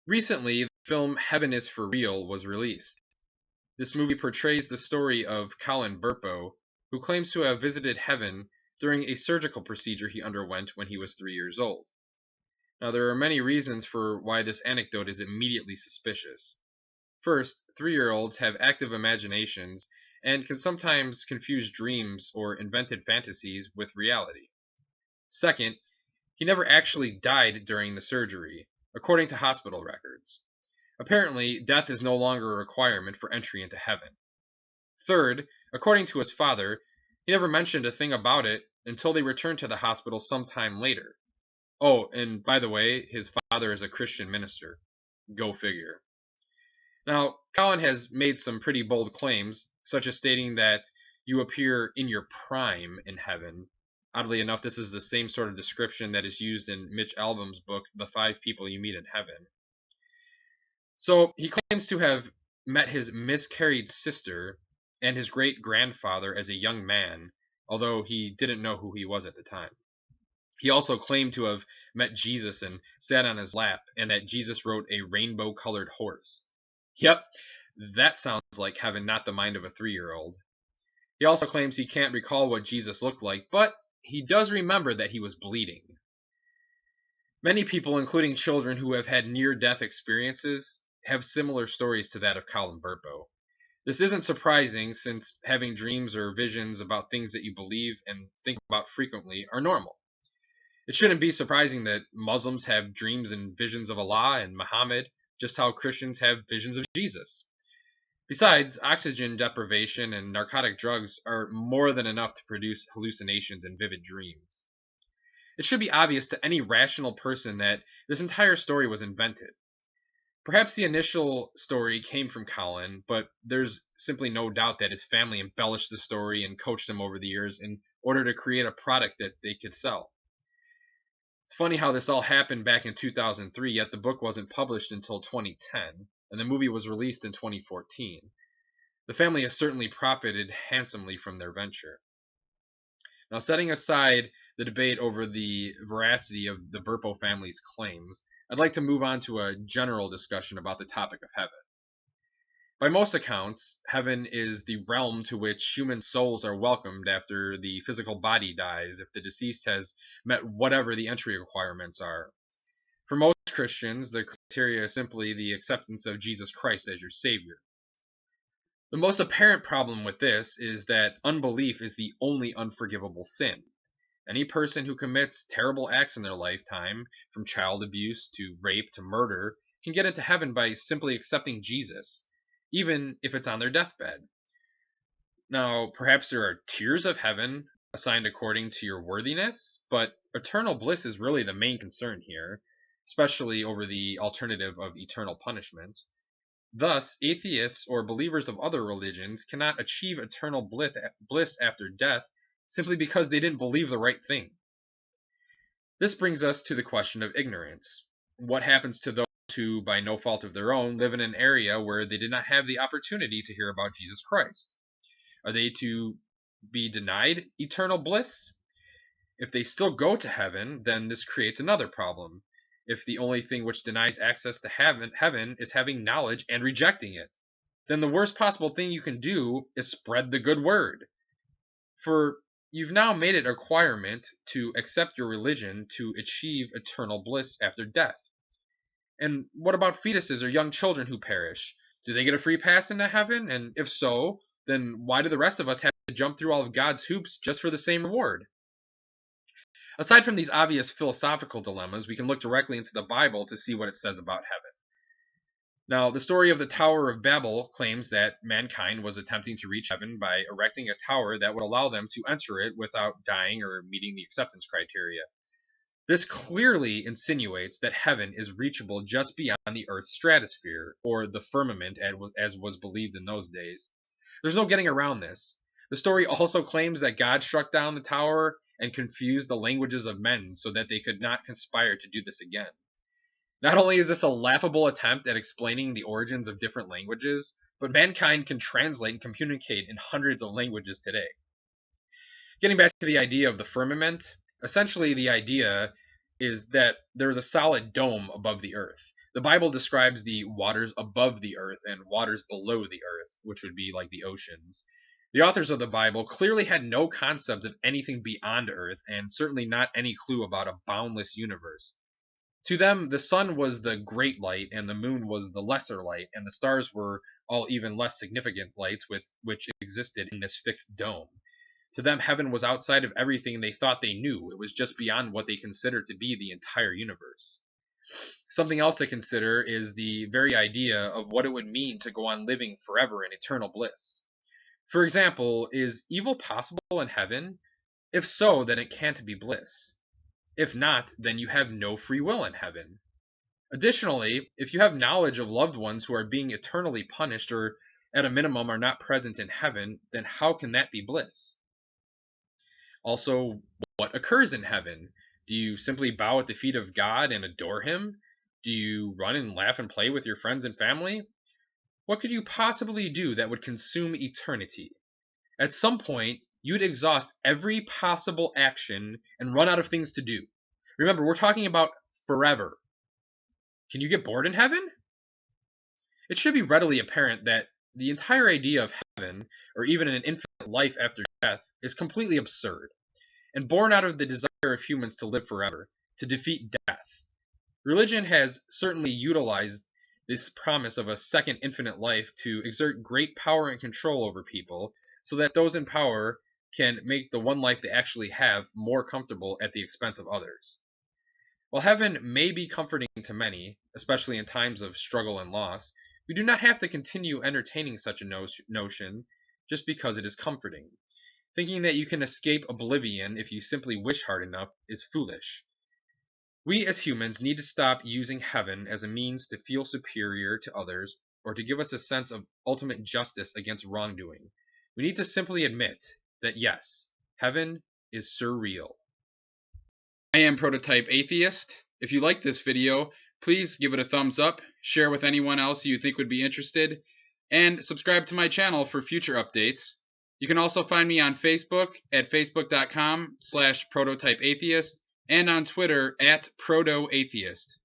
Recently, the film Heaven is for Real was released. This movie portrays the story of Colin Burpo, who claims to have visited heaven during a surgical procedure he underwent when he was 3 years old. Now, there are many reasons for why this anecdote is immediately suspicious. First, 3-year-olds have active imaginations and can sometimes confuse dreams or invented fantasies with reality. Second, he never actually died during the surgery, according to hospital records. Apparently, death is no longer a requirement for entry into heaven. Third, according to his father, he never mentioned a thing about it until they returned to the hospital sometime later. Oh, and by the way, his father is a Christian minister. Go figure. Now, Colin has made some pretty bold claims, such as stating that you appear in your prime in heaven. Oddly enough, this is the same sort of description that is used in Mitch Albom's book, The Five People You Meet in Heaven. So he claims to have met his miscarried sister and his great grandfather as a young man, although he didn't know who he was at the time. He also claimed to have met Jesus and sat on his lap, and that Jesus rode a rainbow colored horse. Yep, that sounds like heaven, not the mind of a 3-year-old. He also claims he can't recall what Jesus looked like, but he does remember that he was bleeding. Many people, including children who have had near-death experiences, have similar stories to that of Colin Burpo. This isn't surprising, since having dreams or visions about things that you believe and think about frequently are normal. It shouldn't be surprising that Muslims have dreams and visions of Allah and Muhammad, just how Christians have visions of Jesus. Besides, oxygen deprivation and narcotic drugs are more than enough to produce hallucinations and vivid dreams. It should be obvious to any rational person that this entire story was invented. Perhaps the initial story came from Colin, but there's simply no doubt that his family embellished the story and coached him over the years in order to create a product that they could sell. It's funny how this all happened back in 2003, yet the book wasn't published until 2010, and the movie was released in 2014. The family has certainly profited handsomely from their venture. Now, setting aside the debate over the veracity of the Burpo family's claims, I'd like to move on to a general discussion about the topic of heaven. By most accounts, heaven is the realm to which human souls are welcomed after the physical body dies if the deceased has met whatever the entry requirements are. For most Christians, the criteria is simply the acceptance of Jesus Christ as your Savior. The most apparent problem with this is that unbelief is the only unforgivable sin. Any person who commits terrible acts in their lifetime, from child abuse to rape to murder, can get into heaven by simply accepting Jesus, even if it's on their deathbed. Now, perhaps there are tiers of heaven assigned according to your worthiness, but eternal bliss is really the main concern here, especially over the alternative of eternal punishment. Thus, atheists or believers of other religions cannot achieve eternal bliss after death simply because they didn't believe the right thing. This brings us to the question of ignorance. What happens to those who, by no fault of their own, live in an area where they did not have the opportunity to hear about Jesus Christ? Are they to be denied eternal bliss? If they still go to heaven, then this creates another problem. If the only thing which denies access to heaven is having knowledge and rejecting it, then the worst possible thing you can do is spread the good word. For you've now made it a requirement to accept your religion to achieve eternal bliss after death. And what about fetuses or young children who perish? Do they get a free pass into heaven? And if so, then why do the rest of us have to jump through all of God's hoops just for the same reward? Aside from these obvious philosophical dilemmas, we can look directly into the Bible to see what it says about heaven. Now, the story of the Tower of Babel claims that mankind was attempting to reach heaven by erecting a tower that would allow them to enter it without dying or meeting the acceptance criteria. This clearly insinuates that heaven is reachable just beyond the Earth's stratosphere, or the firmament as was believed in those days. There's no getting around this. The story also claims that God struck down the tower and confused the languages of men so that they could not conspire to do this again. Not only is this a laughable attempt at explaining the origins of different languages, but mankind can translate and communicate in hundreds of languages today. Getting back to the idea of the firmament, essentially the idea is that there is a solid dome above the earth. The Bible describes the waters above the earth and waters below the earth, which would be like the oceans. The authors of the Bible clearly had no concept of anything beyond earth, and certainly not any clue about a boundless universe. To them, the sun was the great light, and the moon was the lesser light, and the stars were all even less significant lights which existed in this fixed dome. To them, heaven was outside of everything they thought they knew. It was just beyond what they considered to be the entire universe. Something else to consider is the very idea of what it would mean to go on living forever in eternal bliss. For example, is evil possible in heaven? If so, then it can't be bliss. If not, then you have no free will in heaven. Additionally, if you have knowledge of loved ones who are being eternally punished or at a minimum are not present in heaven, then how can that be bliss? Also, what occurs in heaven? Do you simply bow at the feet of God and adore Him? Do you run and laugh and play with your friends and family? What could you possibly do that would consume eternity? At some point, you'd exhaust every possible action and run out of things to do. Remember, we're talking about forever. Can you get bored in heaven? It should be readily apparent that the entire idea of heaven, or even an infinite life after death, is completely absurd, and born out of the desire of humans to live forever, to defeat death. Religion has certainly utilized this promise of a second infinite life to exert great power and control over people, so that those in power can make the one life they actually have more comfortable at the expense of others. While heaven may be comforting to many, especially in times of struggle and loss, we do not have to continue entertaining such a notion just because it is comforting. Thinking that you can escape oblivion if you simply wish hard enough is foolish. We as humans need to stop using heaven as a means to feel superior to others or to give us a sense of ultimate justice against wrongdoing. We need to simply admit that yes, heaven is surreal. I am Prototype Atheist. If you like this video, please give it a thumbs up, share with anyone else you think would be interested, and subscribe to my channel for future updates. You can also find me on Facebook at facebook.com/prototypeatheist and on Twitter at protoatheist.